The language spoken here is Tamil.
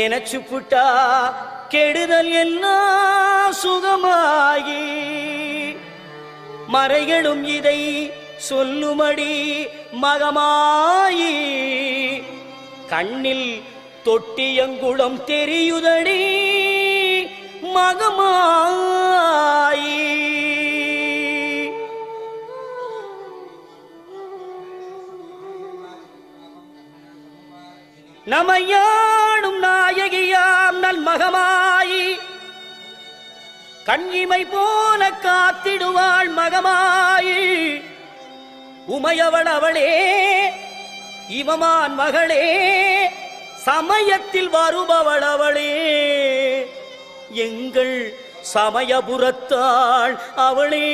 நினைச்சு புட்டா கெடுதல் எல்லாம் சுகமாகி மறைகளும் இதை சொல்லுமடி மகமாயி கண்ணில் தொட்டியங்குளம் தெரியுதடி மகமாயி நமையாடும் நாயகியாம் நல் மகமாயி கண்ணிமை போல காத்திடுவாள் மகமாயி உமையவள் அவளே இவமான் மகளே சமயத்தில் வருபவள் அவளே எங்கள் சமயபுரத்தாள் அவளே.